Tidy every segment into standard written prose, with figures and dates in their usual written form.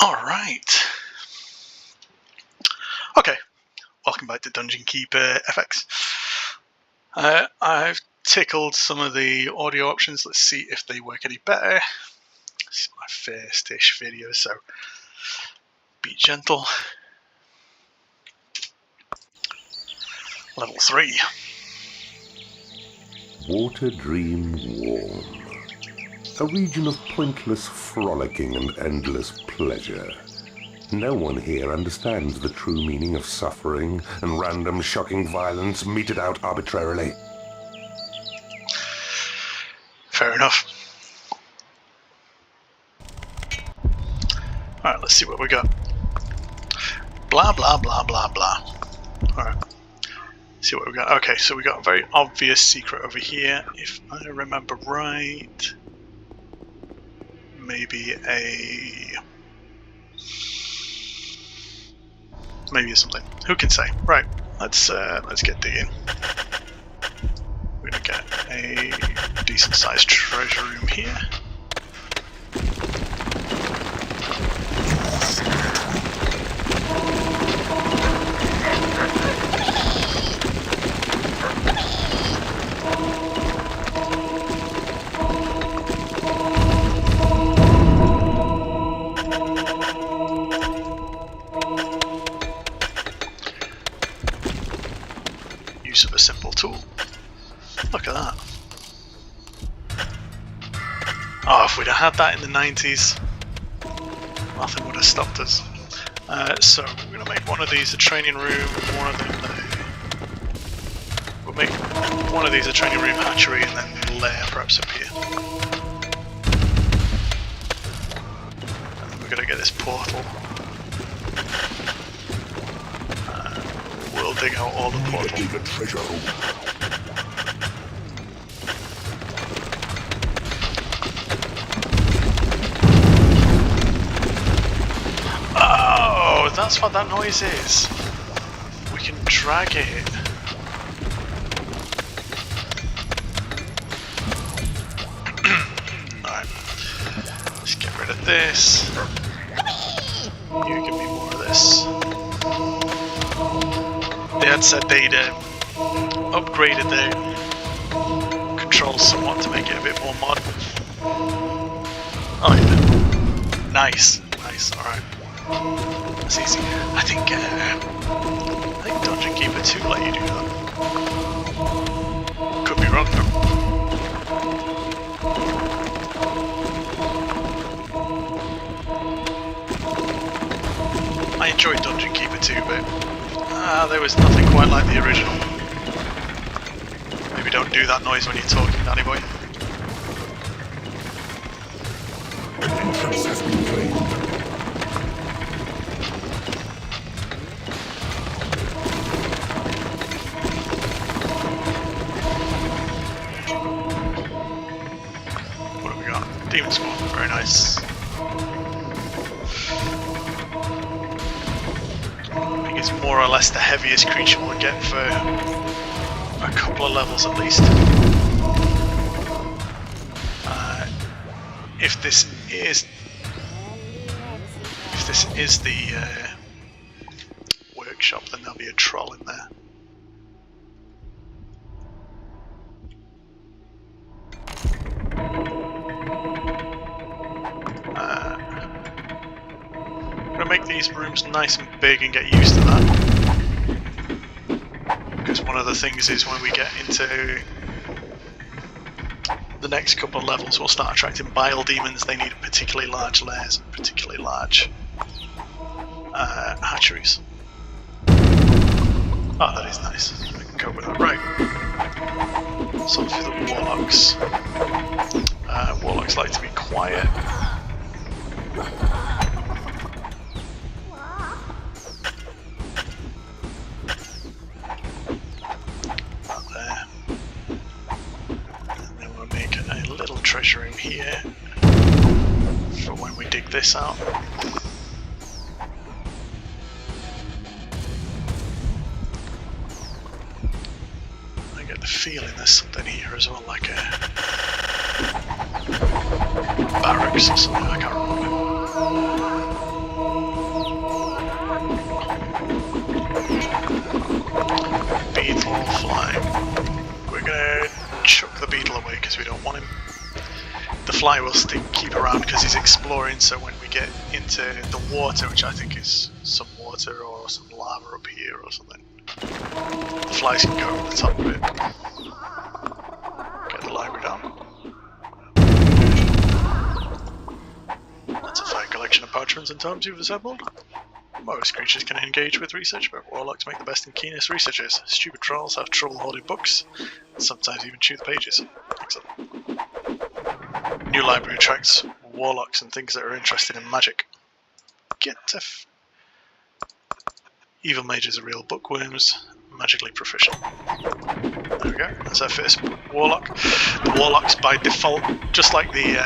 Alright. Okay, welcome back to Dungeon Keeper FX. I've tickled some of the audio options. Let's see if they work any better. This is my first-ish video, so be gentle. Level 3. Water Dream Warm. A region of pointless frolicking and endless pleasure. No one here understands the true meaning of suffering and random shocking violence meted out arbitrarily. Fair enough. Alright, let's see what we got. Blah, blah, blah, blah, blah. Alright. See what we got. Okay, so we got a very obvious secret over here. If I remember right, maybe something. Who can say? Right. Let's get digging. We're gonna get a decent sized treasure room here. Use of a simple tool. Look at that. Oh, if we'd have had that in the 90s, nothing would have stopped us. So we're going to make one of these a training room, one of them we'll make one of these a training room hatchery, and then lair perhaps up here. And then we're going to get this portal. We'll dig out all the portal. Oh, that's what that noise is. We can drag it. Alright. Let's get rid of this. You give me more of this. They had said they'd upgraded the controls somewhat to make it a bit more modern. Oh yeah. Nice. Nice, alright. That's easy. I think Dungeon Keeper 2 let you do that. Could be wrong though. I enjoyed Dungeon Keeper 2, but there was nothing quite like the original. Maybe don't do that noise when you're talking, Danny boy. What have we got? Demon Spawn, very nice. It's more or less the heaviest creature we'll get for a couple of levels at least. If this is the workshop, then there'll be a troll in there. I'm gonna make these rooms nice and big and get used to that. Because one of the things is when we get into the next couple of levels, we'll start attracting bile demons. They need particularly large lairs and particularly large hatcheries. Oh, that is nice. We can go with that. Right. So for the warlocks. Warlocks like to be quiet. Treasure in here for when we dig this out. I get the feeling there's something here as well, like a barracks or something, I can't remember. All flying. We're gonna chuck the beetle away because we don't want him. The fly will keep around because he's exploring, so when we get into the water, which I think is some water or some lava up here or something, the flies can go over the top of it. Get the library down. That's a fine collection of parchments and tomes you've assembled. Most creatures can engage with research, but warlocks make the best and keenest researchers. Stupid trolls have trouble holding books, and sometimes even chew the pages. Excellent. New library attracts warlocks and things that are interested in magic. Evil mages are real bookworms, magically proficient. There we go, that's our first warlock. The warlocks by default, just like the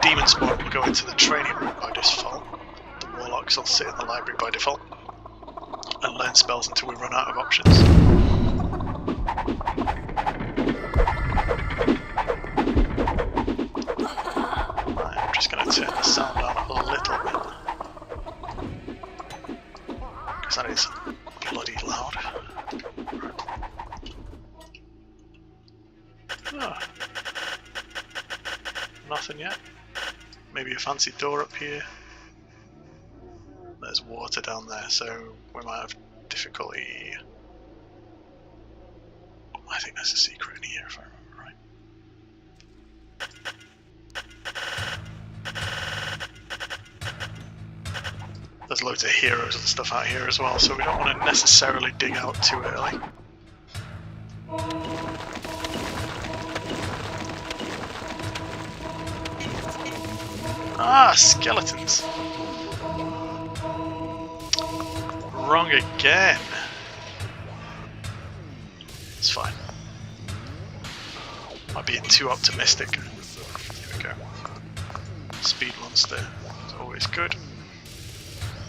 demon spawn will go into the training room by default, the warlocks will sit in the library by default and learn spells until we run out of options. I'm just going to turn the sound down a little bit, because that is bloody loud. Oh. Nothing yet. Maybe a fancy door up here. There's water down there, so we might have difficulty. I think there's a secret in here if I remember right. There's loads of heroes and stuff out here as well, so we don't want to necessarily dig out too early. Ah, skeletons! Wrong again! It's fine. I'm being too optimistic. Here we go. Speed monster is always good.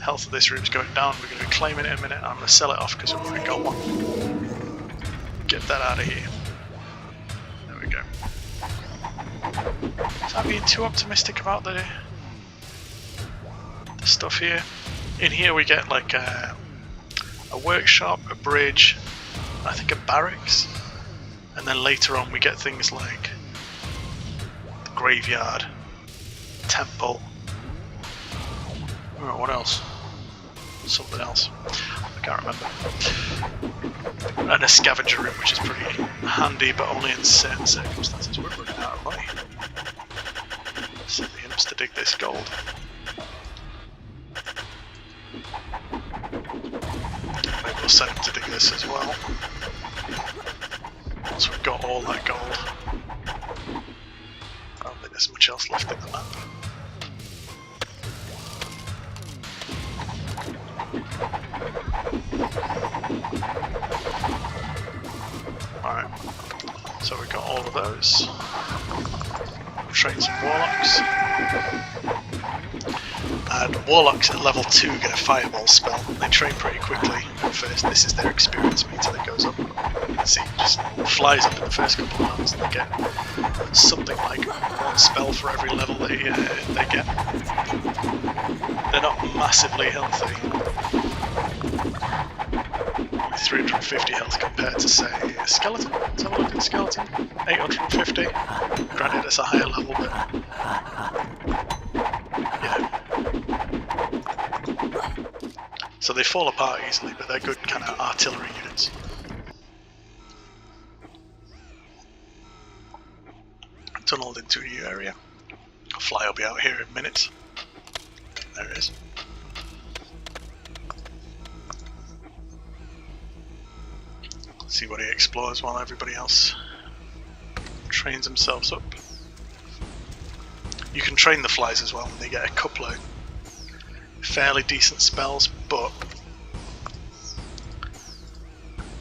Health of this room's going down. We're going to claim it in a minute and I'm going to sell it off because we've already got one. Get that out of here. There we go. Is that being too optimistic about the stuff here? In here we get like a workshop, a bridge, I think a barracks, and then later on we get things like the graveyard, temple, oh, what else? Something else. I can't remember. And a scavenger room, which is pretty handy, but only in certain circumstances. We're running out of money. Send the imps to dig this gold. Maybe we'll send them to dig this as well. Once we've got all that gold. I don't think there's much else left in the map. Alright, so we've got all of those. Train some warlocks. And warlocks at level 2 get a fireball spell. They train pretty quickly at first. This is their experience meter that goes up. You can see it just flies up in the first couple of rounds and they get something like one spell for every level they get. They're not massively healthy. 350 health compared to, say, a skeleton. Let's have a look at the skeleton. 850. Granted, it's a higher level, but yeah. So they fall apart easily, but they're good kind of artillery units. Tunneled into a new area. A fly will be out here in minutes. There it is. See what he explores while everybody else trains themselves up. You can train the flies as well, and they get a couple of fairly decent spells, but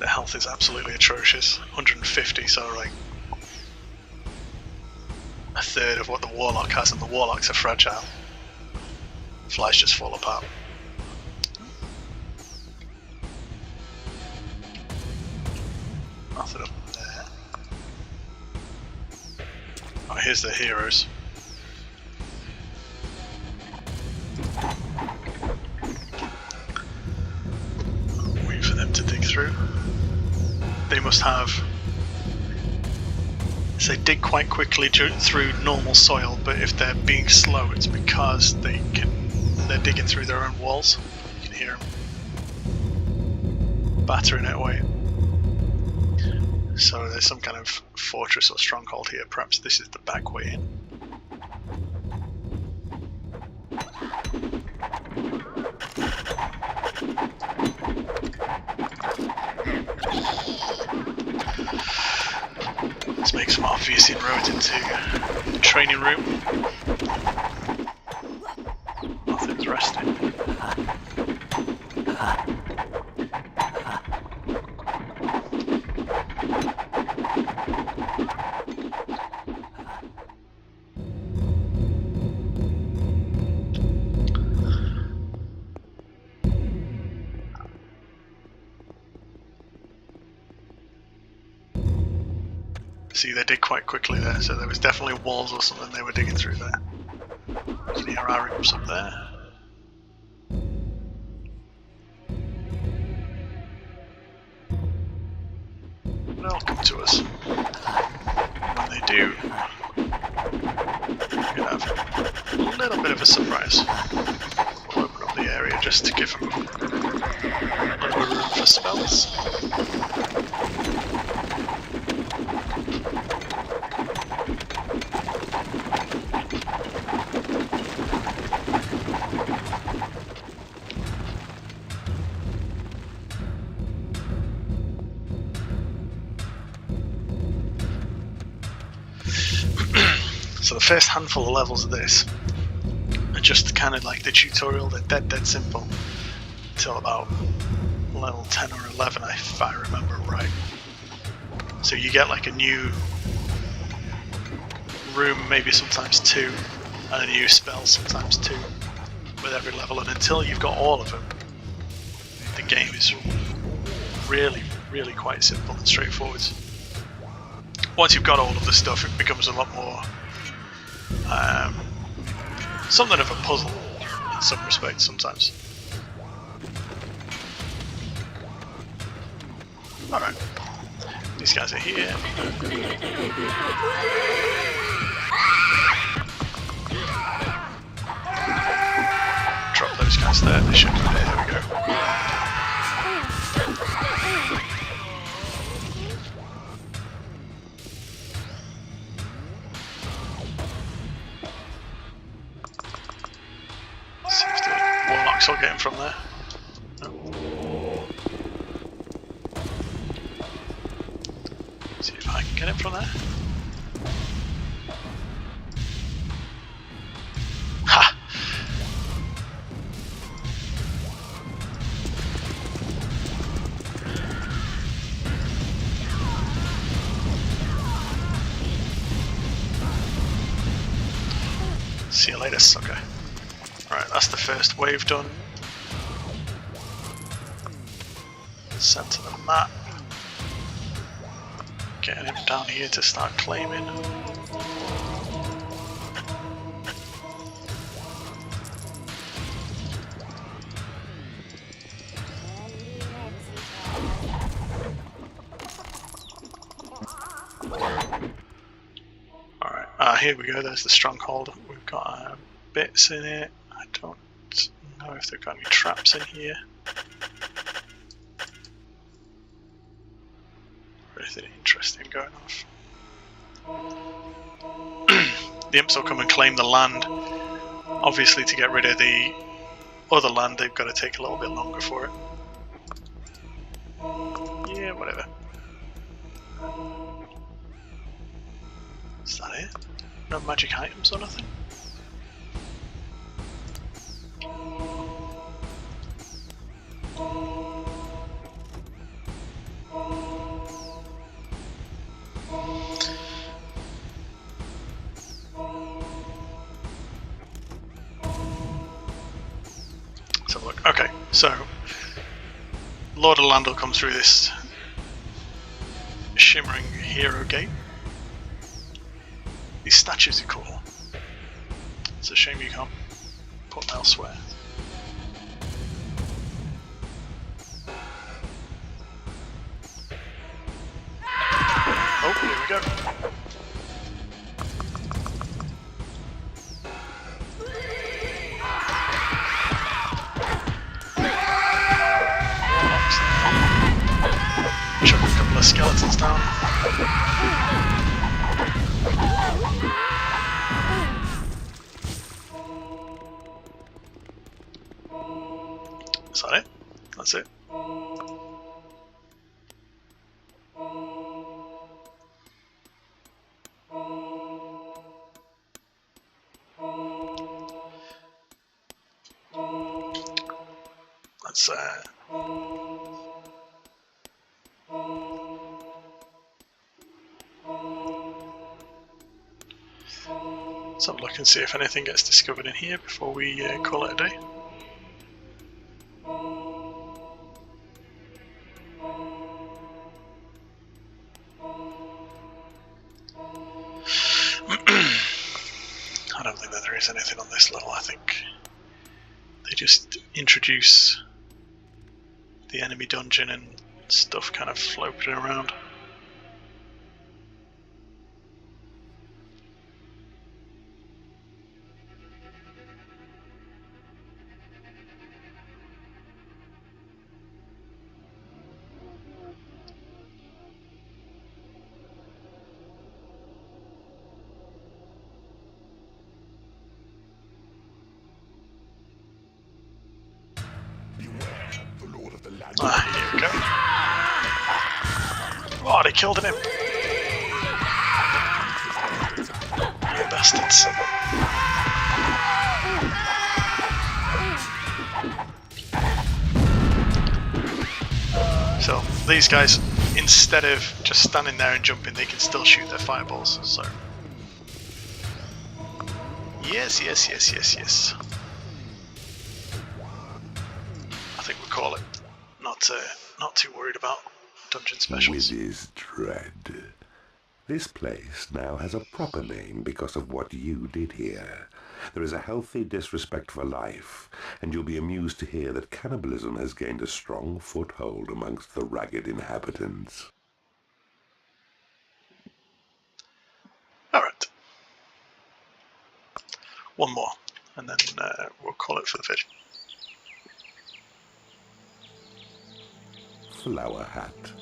their health is absolutely atrocious. 150, so like a third of what the warlock has, and the warlocks are fragile. Flies just fall apart. Nothing up there. Oh, here's the heroes. Wait for them to dig through. they must have. So they dig quite quickly through normal soil, but if they're being slow, it's because they're digging through their own walls. You can hear them battering it away. So there's some kind of fortress or stronghold here. Perhaps this is the back way in. Let's make some obvious inroads into the training room. Nothing's resting. See, they dig quite quickly there, so there was definitely walls or something they were digging through there. You can hear our rooms up there. They'll come to us. When they do, we're going to have a little bit of a surprise. We'll open up the area just to give them a little bit of room for spells. So the first handful of levels of this are just kind of like the tutorial. They're dead simple until about level 10 or 11, if I remember right. So you get like a new room, maybe sometimes 2, and a new spell, sometimes 2, with every level. And until you've got all of them, the game is really, really quite simple and straightforward. Once you've got all of the stuff, it becomes a lot more something of a puzzle in some respects sometimes. Alright, these guys are here. Drop those guys there, they should. There we go. See if the warlocks will get him from there. No. See if I can get him from there. Ha! See you later, sucker. Right, that's the first wave done. Centre the map. Getting him down here to start claiming. Alright, here we go, there's the stronghold. We've got bits in it. I don't know if they've got any traps in here. Or anything interesting going off. The imps will come and claim the land. Obviously, to get rid of the other land, they've got to take a little bit longer for it. Yeah, whatever. Is that it? No magic items or nothing? Let's have a look. Okay, so Lord of the Land will come through this shimmering hero gate. These statues are cool. It's a shame you can't put them elsewhere. Oh, here we go. Chuck a couple of skeletons down. Is that it? That's it. Let's let's have a look and see if anything gets discovered in here before we call it a day. I don't think that there is anything on this level. I think they just introduce the enemy dungeon and stuff kind of floating around. Here we go. Oh, they killed him! You bastards. So, these guys, instead of just standing there and jumping, they can still shoot their fireballs, so... Yes. I think we'll call it. Not too worried about dungeon specials. With his dread. This place now has a proper name because of what you did here. There is a healthy disrespect for life, and you'll be amused to hear that cannibalism has gained a strong foothold amongst the ragged inhabitants. Alright. One more, and then we'll call it for the vid. Flower Hat.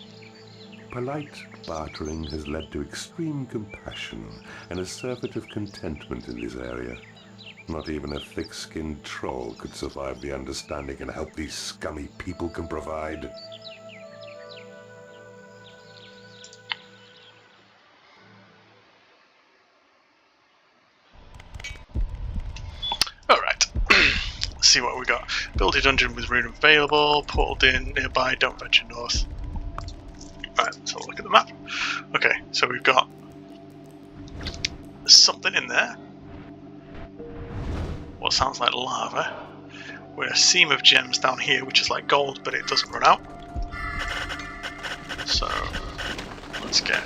Polite bartering has led to extreme compassion and a surfeit of contentment in this area. Not even a thick-skinned troll could survive the understanding and help these scummy people can provide. Alright. Let's see what we got. Build a dungeon with rune available, portaled in nearby, don't venture north. Right, let's have a look at the map. Okay, so we've got something in there. What sounds like lava. With a seam of gems down here, which is like gold, but it doesn't run out. So, let's get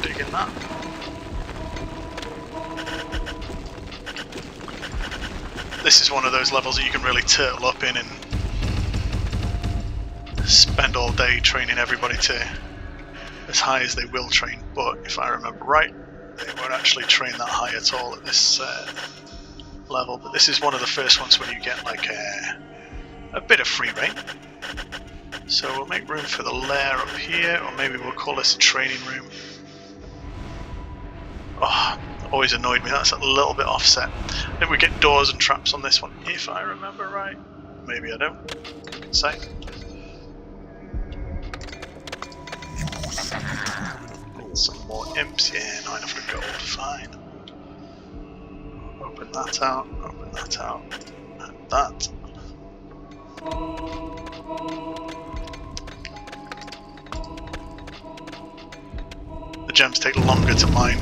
digging that. This is one of those levels that you can really turtle up in and spend all day training everybody to as high as they will train, but if I remember right, they won't actually train that high at all at this level. But this is one of the first ones where you get like a bit of free reign. So we'll make room for the lair up here, or maybe we'll call this a training room. Oh, always annoyed me, that's a little bit offset. I think we get doors and traps on this one, if I remember right. Maybe I don't. Who can say? Some more imps, yeah, 900 gold, fine. Open that out, and that. The gems take longer to mine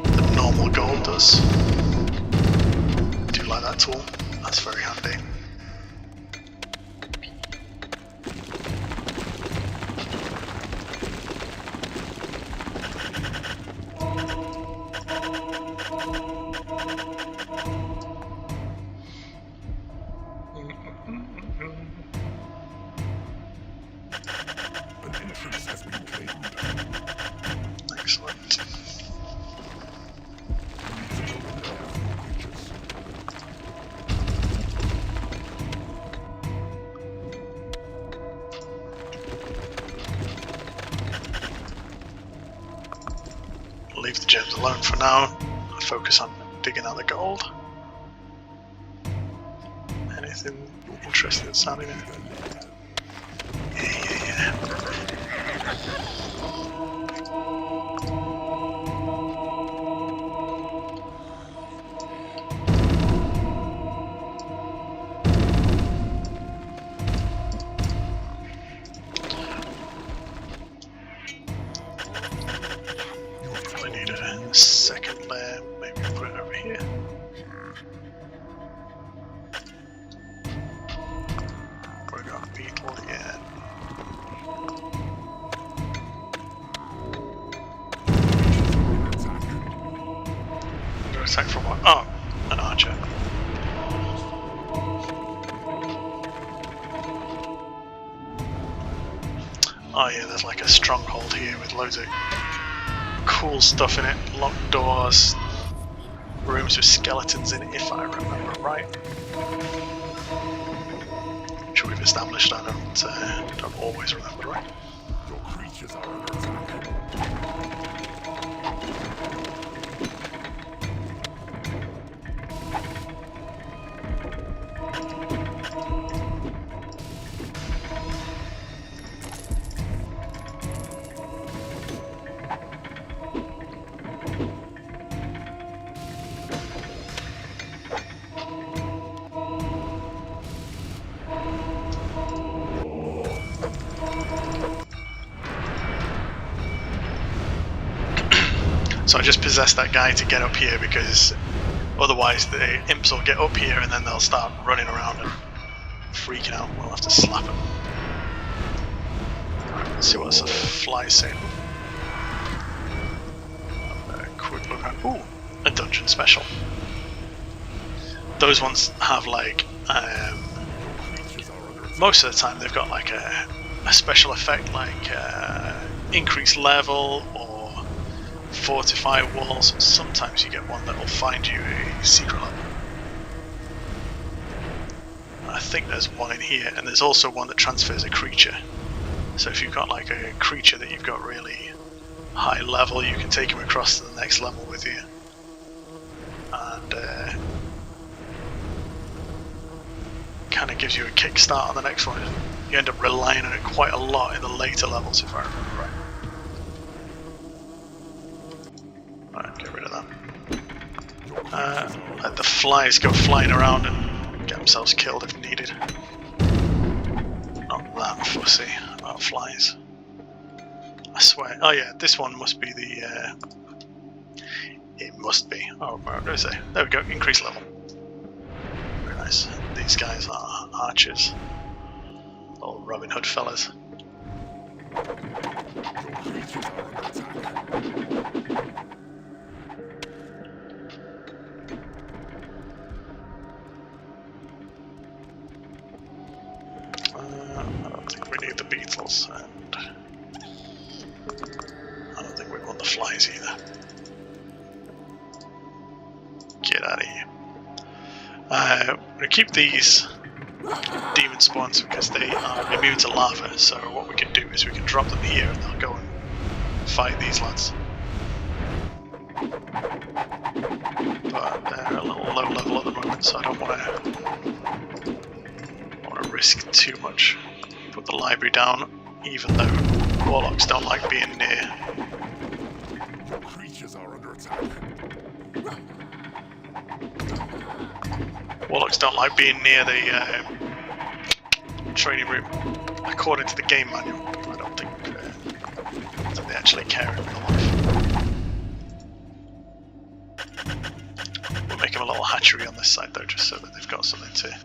than normal gold does. I do like that tool, that's very handy. An entrance has been claimed. leave the gems alone for now. I'll focus on digging out the gold. Anything interesting that's sounding in? Yeah. I need a second layer, maybe put it over here. We got a beetle again. Under attack from what? Oh, an archer. Oh yeah, there's like a stronghold here with loads of cool stuff in it. Locked doors, rooms with skeletons in it, if I remember right. Which we've established I don't always remember right. Your creatures are under attack. So I just possessed that guy to get up here because otherwise the imps will get up here and then they'll start running around and freaking out. We'll have to slap them. Right, let's see what the fly's saying. Quick look at, ooh, a dungeon special. Those ones have like, most of the time they've got like a special effect like increased level or fortify walls. Sometimes you get one that will find you a secret level. I think there's one in here, and there's also one that transfers a creature. So if you've got like a creature that you've got really high level, you can take him across to the next level with you. And kind of gives you a kickstart on the next one. You end up relying on it quite a lot in the later levels, if I remember right. Alright, get rid of that. Let the flies go flying around and get themselves killed if needed. Not that fussy about flies. I swear. Oh yeah, this one must be the... it must be. Oh, what did I say? There we go, increase level. Very nice. These guys are archers. Little Robin Hood fellas. I don't think we need the beetles, and I don't think we want the flies either. Get out of here. We're going to keep these demon spawns because they are immune to lava, so what we can do is we can drop them here and they'll go and fight these lads. But they're a little low level at the moment, so I don't want to risk too much. Put the library down, even though warlocks don't like being near. Your creatures are under attack. Warlocks don't like being near the training room, according to the game manual. I don't think they actually care in real life. We'll make them a little hatchery on this side though, just so that they've got something to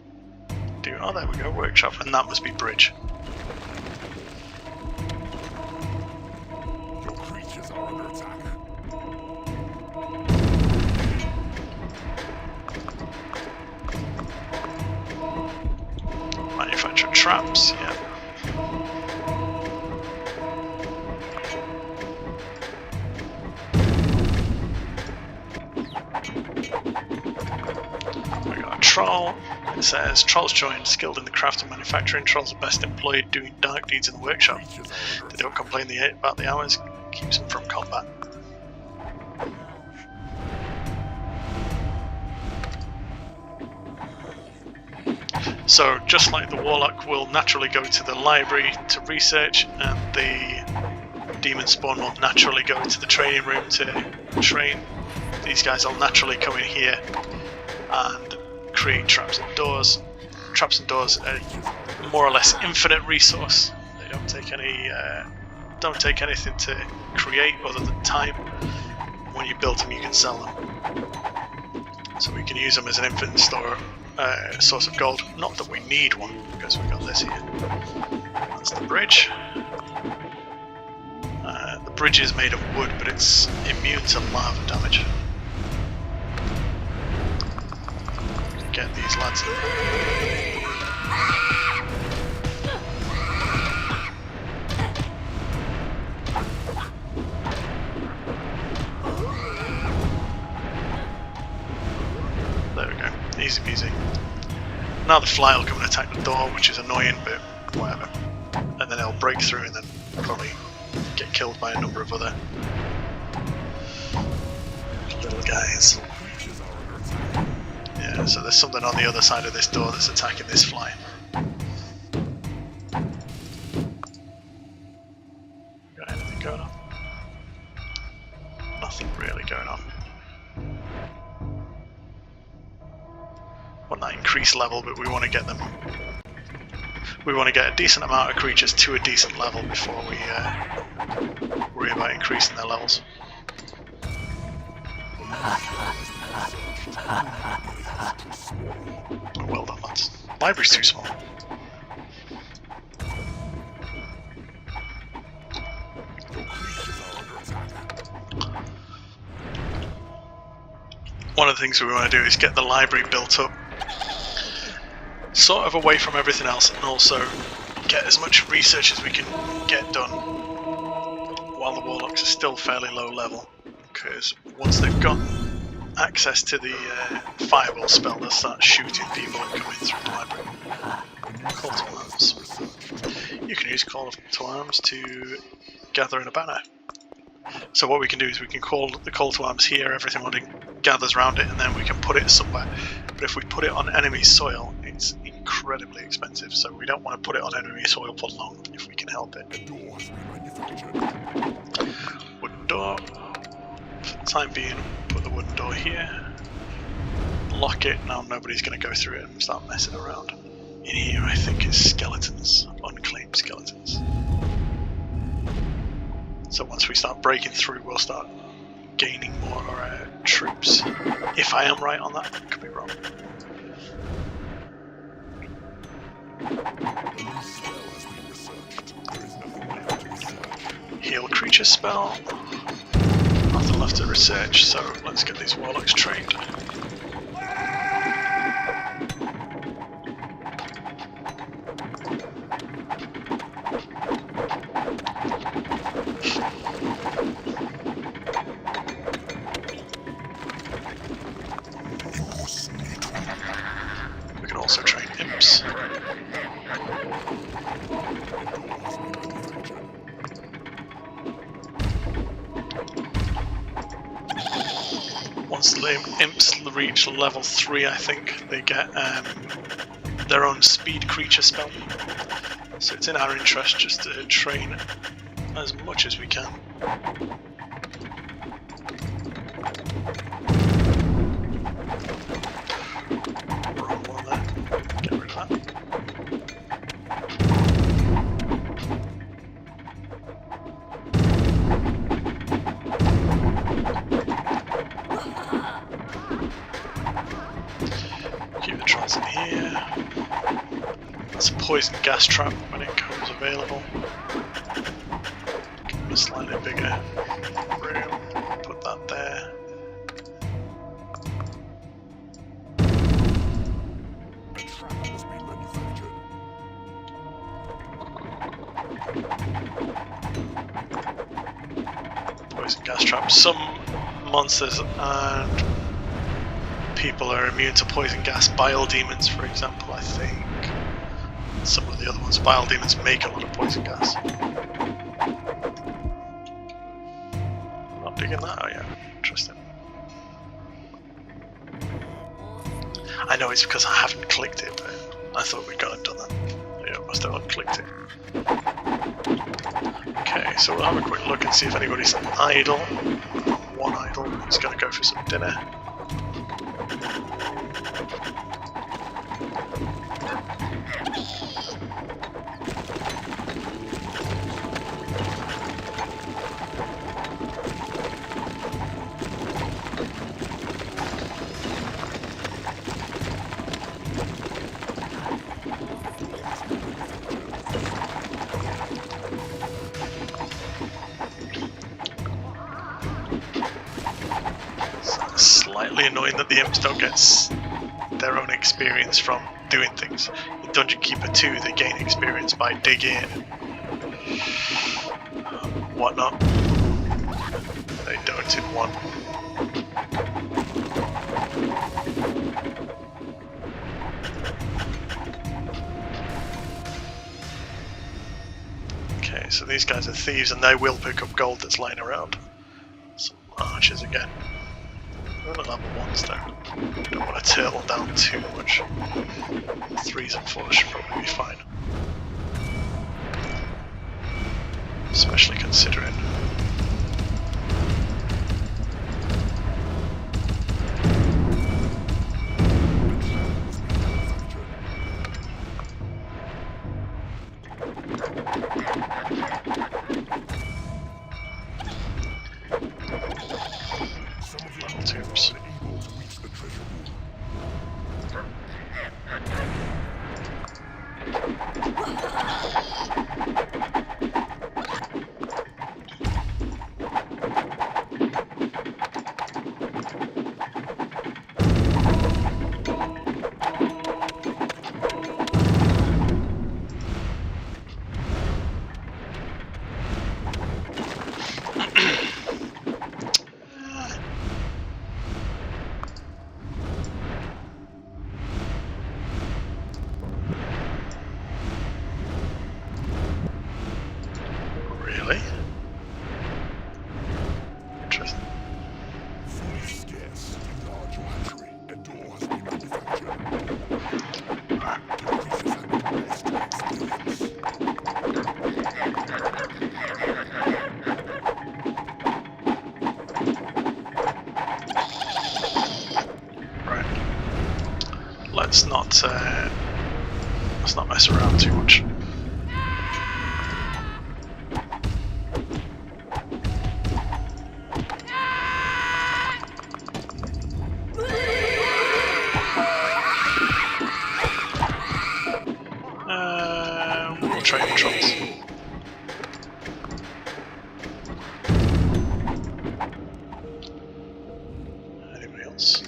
do. Oh, there we go, workshop, and that must be bridge. Your creatures are under attack. Manufacture traps, yeah. We got a troll. It says, trolls joined, skilled in the craft and manufacturing. Trolls are best employed doing dark deeds in the workshop. They don't complain about the hours, keeps them from combat. So just like the Warlock will naturally go to the library to research, and the Demon Spawn will naturally go into the training room to train, these guys will naturally come in here and create traps and doors. Traps and doors are more or less infinite resource. They don't take anything to create other than time. When you build them, you can sell them, so we can use them as an infinite source of gold. Not that we need one, because we've got this here. That's the bridge. The bridge is made of wood, but it's immune to lava damage. Get these lads in. There we go, easy peasy. Now the fly will come and attack the door, which is annoying, but whatever. And then it'll break through and then probably get killed by a number of other little guys. Yeah, so there's something on the other side of this door that's attacking this fly. Got anything going on? Nothing really going on. Want that increased level, but we want to get them. We want to get a decent amount of creatures to a decent level before we worry about increasing their levels. Well done, lads. Library's too small. One of the things we want to do is get the library built up, sort of away from everything else, and also get as much research as we can get done while the Warlocks are still fairly low level, because once they've got access to the fireball spell, they'll start shooting people and coming through the library. Call to arms. You can use Call to Arms to gather in a banner. So what we can do is we can call the Call to Arms here, everything gathers around it, and then we can put it somewhere. But if we put it on enemy soil, it's incredibly expensive, so we don't want to put it on enemy soil for long if we can help it. Wooden door. For the time being, put the wooden door here. Lock it, now nobody's going to go through it and start messing around. In here I think it's skeletons, unclaimed skeletons. So once we start breaking through, we'll start gaining more troops. If I am right on that, I could be wrong. Heal creature spell. Nothing left to research, so let's get these warlocks trained. We can also train imps. Once the imps reach level 3, I think, they get their own speed creature spell. So it's in our interest just to train as much as we can. Wrong one there. Get rid of that. Keep the trolls in here. That's a poison gas trap when it comes available. Give them a slightly bigger room. Put that there. Poison gas trap. Some monsters and people are immune to poison gas. Bile demons, for example, I think. Some of the other ones. Bile demons make a lot of poison gas. I'm not digging that. Oh yeah, interesting. I know it's because I haven't clicked it, but I thought we'd got it done then. Yeah, must have unclicked it. Okay, so we'll have a quick look and see if anybody's idle. One idle, he's going to go for some dinner. Slightly annoying that the imps don't get their own experience from doing things. In Dungeon Keeper 2 they gain experience by digging, whatnot. They don't in 1. Okay, so these guys are thieves and they will pick up gold that's lying around. Some archers again. We're on level 1s though. Don't want to turtle down too much. 3s and 4s should probably be fine. Especially considering tubes. Really? Interesting. Right. Let's not mess around too much. We'll try controls. Anybody else?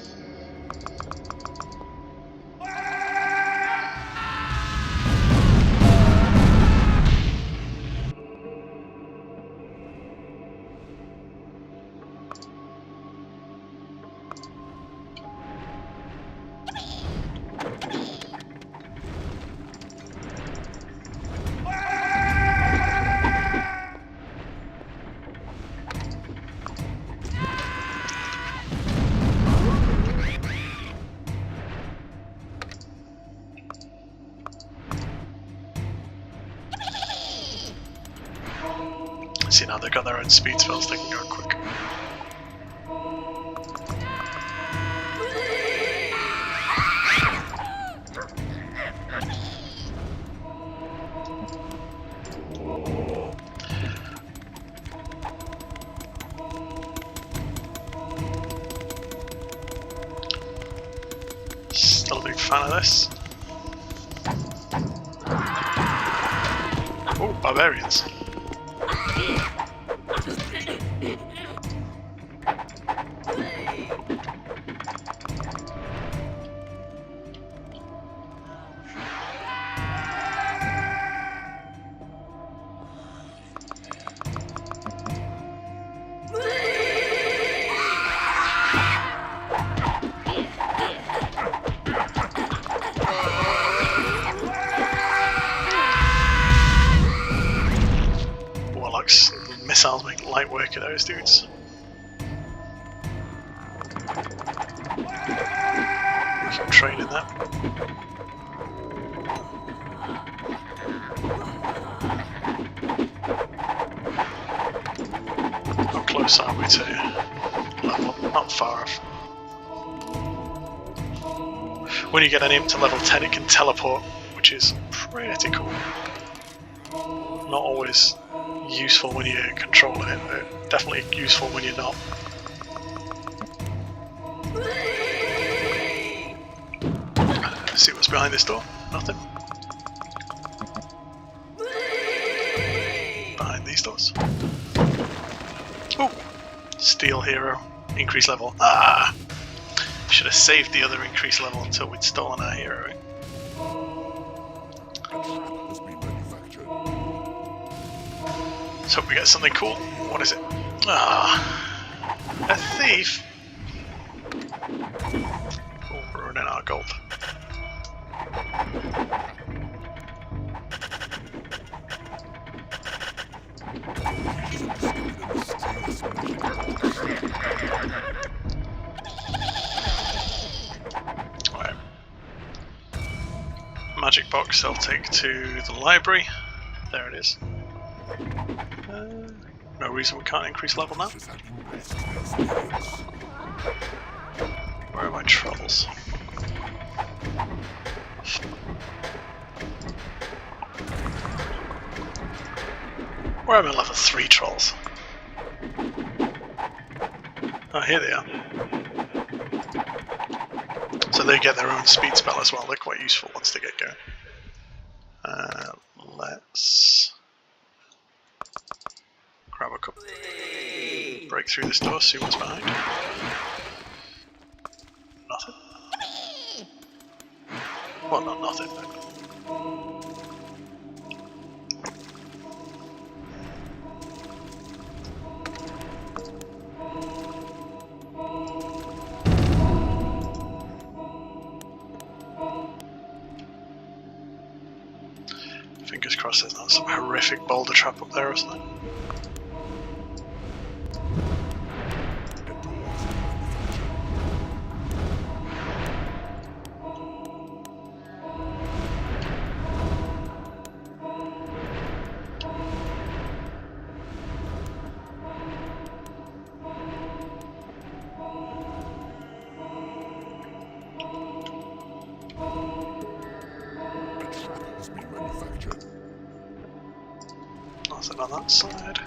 See, now they've got their own speed spells, they can go quick. Still a big fan of this. Oh, barbarians. Warlocks, missiles make light work of those dudes. Keep training them. to level up, not far off. When you get an imp to level 10, it can teleport, which is pretty cool. Not always useful when you're controlling it, but definitely useful when you're not. Let's see what's behind this door. Nothing. Behind these doors. Oh! Steel hero. Increase level. Ah! Should have saved the other increase level until we'd stolen our hero. Let's hope we get something cool. What is it? Ah! A thief! Oh, we're running out of gold. Right. Magic box I'll take to the library. There it is. No reason we can't increase level now. Where are my trolls? Where are my level 3 trolls? Oh, here they are. So they get their own speed spell as well. They're quite useful once they get going. Let's grab a couple. Break through this door, see what's behind. Nothing. Well, not nothing, but... Fingers crossed there's not some horrific boulder trap up there or something. Nothing on that side.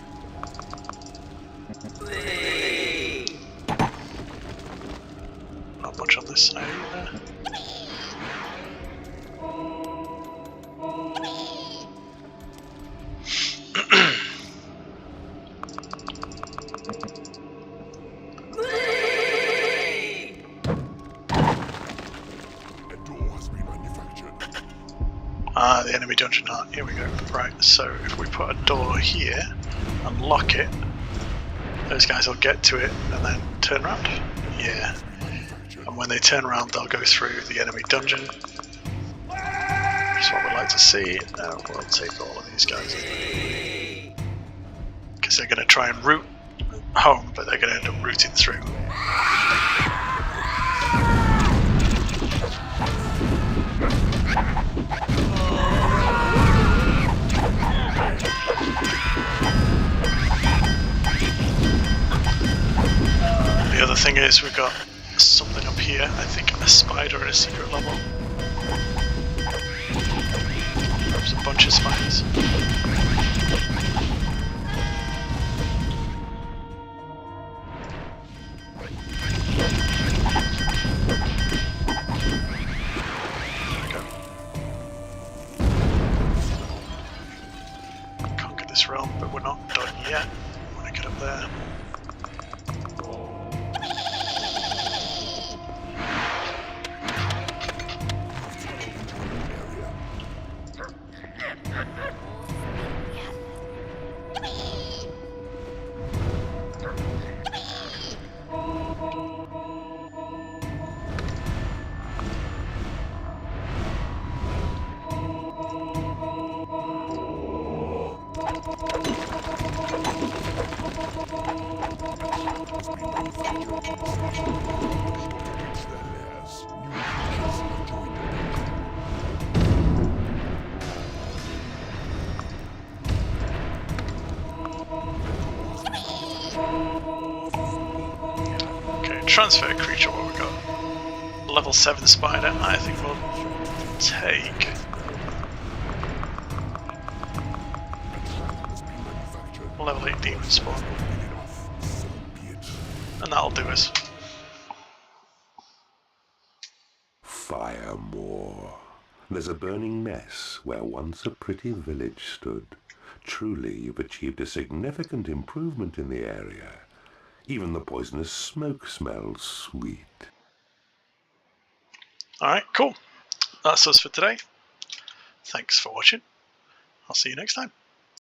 Not much on this side either. Ah, the enemy dungeon heart. Here we go. Right, so if we put a door here and lock it, those guys will get to it and then turn around. Yeah. And when they turn around, they'll go through the enemy dungeon. That's what we'd like to see. We'll take all of these guys in. Because they're going to try and route home, but they're going to end up routing through. The other thing is we've got something up here, I think a spider in a secret level. There's a bunch of spiders. There we go. Conquer this realm, but we're not done yet. I want to get up there. transfer creature, what we got? Level 7 spider, I think we'll take. Level 8 demon spawn. And that'll do us. Fire more. There's a burning mess where once a pretty village stood. Truly, you've achieved a significant improvement in the area. Even the poisonous smoke smells sweet. Alright, cool. That's us for today. Thanks for watching. I'll see you next time.